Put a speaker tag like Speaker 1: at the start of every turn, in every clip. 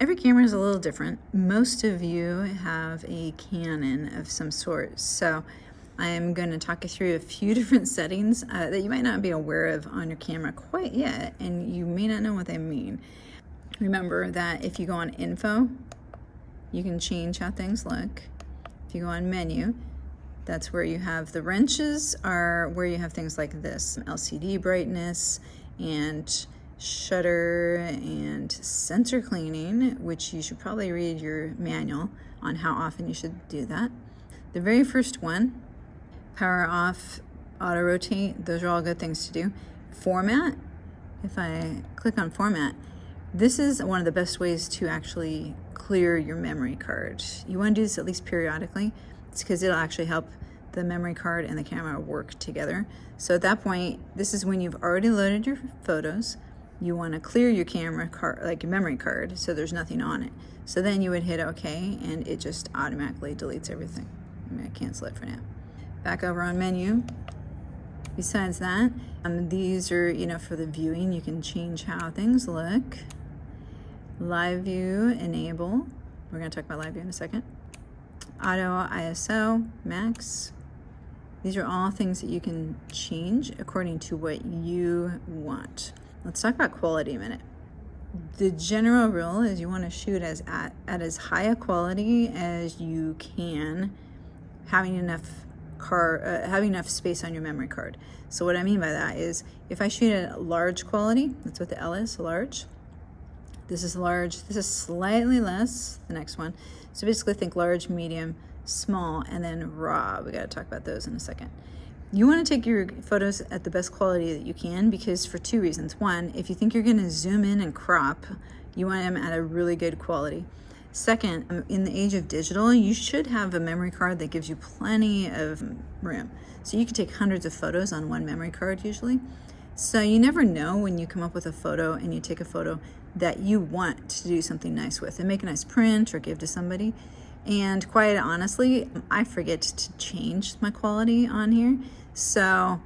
Speaker 1: Every camera is a little different. Most of you have a Canon of some sort, so I am going to talk you through a few different settings that you might not be aware of on your camera quite yet, and you may not know what they mean. Remember that if you go on Info, you can change how things look. If you go on Menu, that's where you have the wrenches, are where you have things like this, LCD brightness and shutter and sensor cleaning, which you should probably read your manual on how often you should do that. The very first one, power off, auto rotate, those are all good things to do. Format, if I click on format, this is one of the best ways to actually clear your memory card. You want to do this at least periodically. It's because it'll actually help the memory card and the camera work together. So at that point, this is when you've already loaded your photos. You want to clear your camera card, like your memory card, so there's nothing on it. So then you would hit OK, and it just automatically deletes everything. I'm going to cancel it for now. Back over on Menu. Besides that, these are, for the viewing, you can change how things look. Live view, enable. We're going to talk about live view in a second. Auto, ISO, max. These are all things that you can change according to what you want. Let's talk about quality a minute. The general rule is you want to shoot at as high a quality as you can, having enough space on your memory card. So what I mean by that is, if I shoot at large quality, that's what the L is, large. This is large. This is slightly less, the next one. So basically think large, medium, small, and then raw. We got to talk about those in a second. You want to take your photos at the best quality that you can, because for two reasons. One, if you think you're going to zoom in and crop, you want them at a really good quality. Second, in the age of digital, you should have a memory card that gives you plenty of room. So you can take hundreds of photos on one memory card usually. So you never know when you come up with a photo and you take a photo that you want to do something nice with and make a nice print or give to somebody. And quite honestly, I forget to change my quality on here. So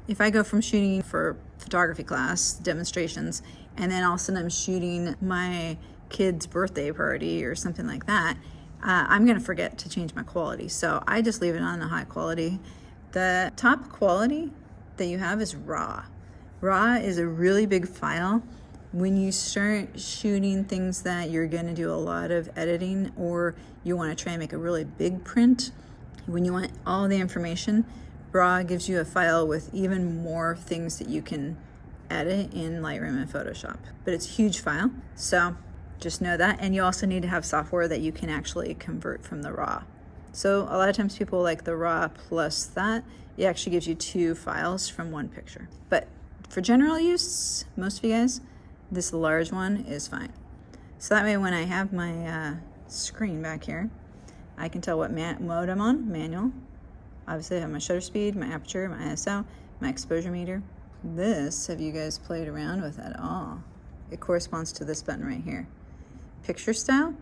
Speaker 1: if I go from shooting for photography class demonstrations, and then all of a sudden I'm shooting my kid's birthday party or something like that, I'm going to forget to change my quality. So I just leave it on the high quality. The top quality that you have is RAW. RAW is a really big file. When you start shooting things that you're going to do a lot of editing, or you want to try and make a really big print, when you want all the information, RAW gives you a file with even more things that you can edit in Lightroom and Photoshop. But it's a huge file, so just know that. And you also need to have software that you can actually convert from the RAW. So a lot of times people like the RAW plus that. It actually gives you two files from one picture. But for general use, most of you guys, this large one is fine. So that way when I have my screen back here, I can tell what mode I'm on, manual. Obviously I have my shutter speed, my aperture, my ISO, my exposure meter. This, have you guys played around with at all? It corresponds to this button right here. Picture style.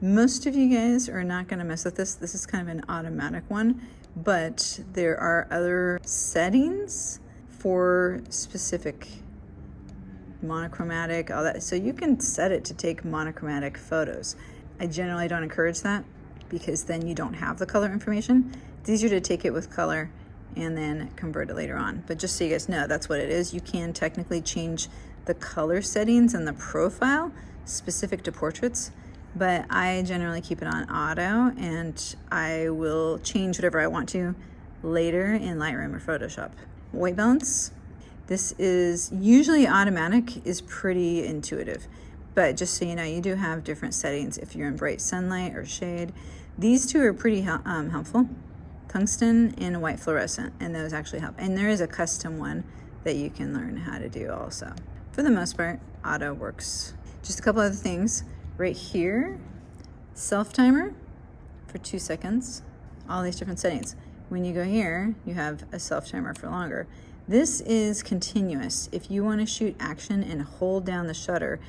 Speaker 1: Most of you guys are not going to mess with this. This is kind of an automatic one, but there are other settings for specific monochromatic, all that. So you can set it to take monochromatic photos. I generally don't encourage that because then you don't have the color information. It's easier to take it with color and then convert it later on. But just so you guys know, that's what it is. You can technically change the color settings and the profile specific to portraits, but I generally keep it on auto, and I will change whatever I want to later in Lightroom or Photoshop. White balance. This is usually automatic, is pretty intuitive, but just so you know, you do have different settings if you're in bright sunlight or shade. These two are pretty helpful. Tungsten and white fluorescent, and those actually help. And there is a custom one that you can learn how to do also. For the most part, auto works. Just a couple other things. Right here, self timer for 2 seconds. All these different settings. When you go here, you have a self timer for longer. This is continuous. If you want to shoot action and hold down the shutter,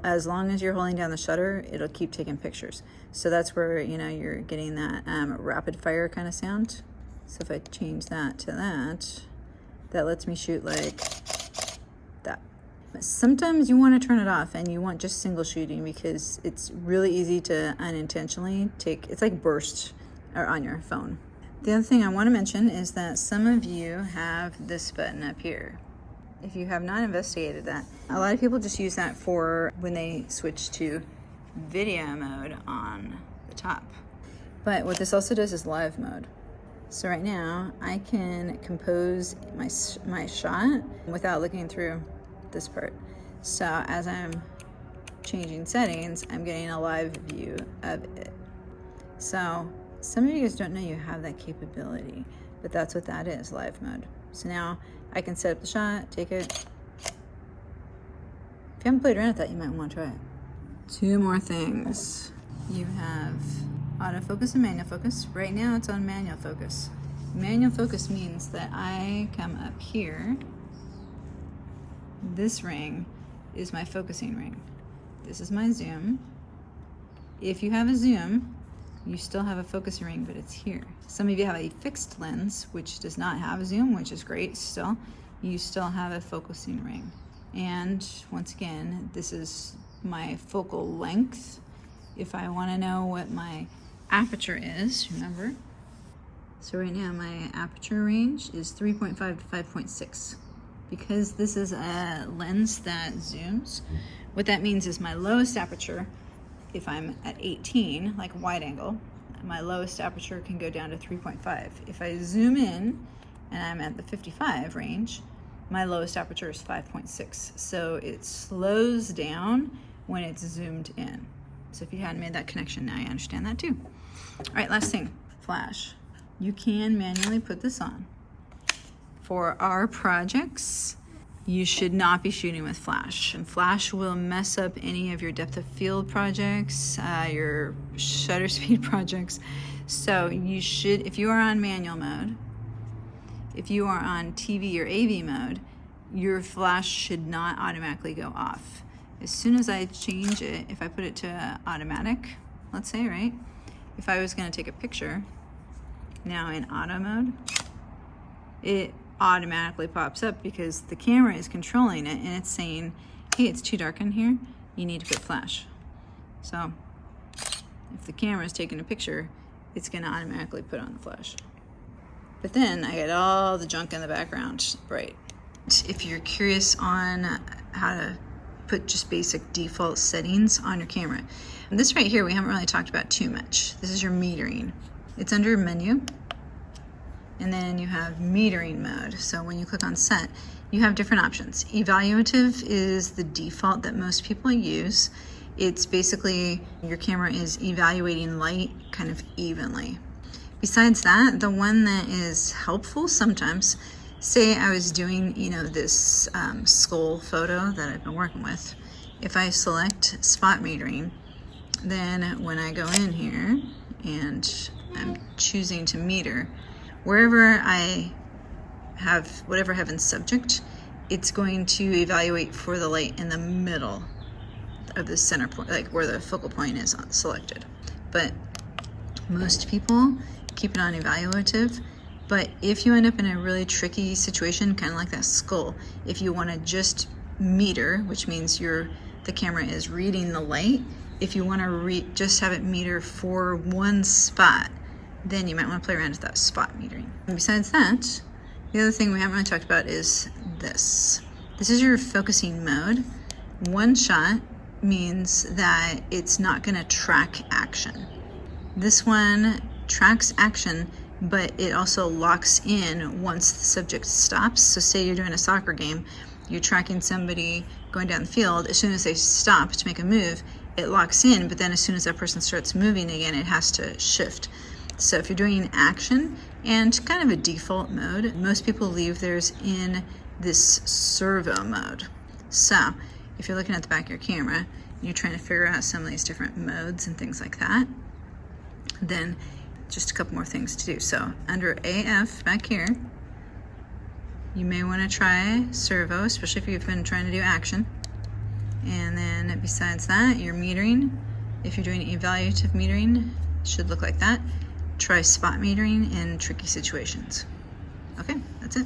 Speaker 1: as long as you're holding down the shutter, it'll keep taking pictures. So that's where you're getting that rapid fire kind of sound. So if I change that to that, that lets me shoot like that. Sometimes you want to turn it off and you want just single shooting because it's really easy to unintentionally it's like burst or on your phone. The other thing I want to mention is that some of you have this button up here. If you have not investigated that, a lot of people just use that for when they switch to video mode on the top. But what this also does is live mode. So right now I can compose my shot without looking through this part. So as I'm changing settings, I'm getting a live view of it. So some of you guys don't know you have that capability, but that's what that is, live mode. So now I can set up the shot, take it. If you haven't played around with that, you might want to try it. Two more things. You have autofocus and manual focus. Right now it's on manual focus. Manual focus means that I come up here. This ring is my focusing ring. This is my zoom. If you have a zoom, you still have a focusing ring, but it's here. Some of you have a fixed lens, which does not have a zoom, which is great still. You still have a focusing ring. And once again, this is my focal length. If I want to know what my aperture is, remember? So right now my aperture range is 3.5 to 5.6. Because this is a lens that zooms, what that means is my lowest aperture, if I'm at 18, like wide angle, my lowest aperture can go down to 3.5. If I zoom in and I'm at the 55 range, my lowest aperture is 5.6. So it slows down when it's zoomed in. So if you hadn't made that connection, now you understand that too. All right, last thing, flash. You can manually put this on. For our projects, you should not be shooting with flash. And flash will mess up any of your depth of field projects, your shutter speed projects. So you should, if you are on manual mode, if you are on TV or AV mode, your flash should not automatically go off. As soon as I change it, if I put it to automatic, let's say, right? If I was gonna take a picture, now in auto mode, it automatically pops up because the camera is controlling it and it's saying, hey, it's too dark in here, you need to put flash. So if the camera is taking a picture, it's gonna automatically put on the flash. But then I get all the junk in the background bright. If you're curious on how to put just basic default settings on your camera, and this right here we haven't really talked about too much. This is your metering. It's under menu, and then you have metering mode. So when you click on set, you have different options. Evaluative is the default that most people use. It's basically your camera is evaluating light kind of evenly. Besides that, the one that is helpful sometimes, say I was doing, this skull photo that I've been working with. If I select spot metering, then when I go in here and I'm choosing to meter, wherever I have whatever I have in subject, it's going to evaluate for the light in the middle of the center point, like where the focal point is selected. But most people keep it on evaluative. But if you end up in a really tricky situation, kind of like that skull, if you want to just meter, which means the camera is reading the light, if you want to just have it meter for one spot, then you might want to play around with that spot metering. And besides that, the other thing we haven't really talked about is this. This is your focusing mode. One shot means that it's not going to track action. This one tracks action, but it also locks in once the subject stops. So say you're doing a soccer game, you're tracking somebody going down the field. As soon as they stop to make a move, it locks in, but then as soon as that person starts moving again, it has to shift. So if you're doing action and kind of a default mode, most people leave theirs in this servo mode. So if you're looking at the back of your camera and you're trying to figure out some of these different modes and things like that, then just a couple more things to do. So under AF back here, you may want to try servo, especially if you've been trying to do action. And then besides that, your metering, if you're doing evaluative metering, it should look like that. Try spot metering in tricky situations. Okay, that's it.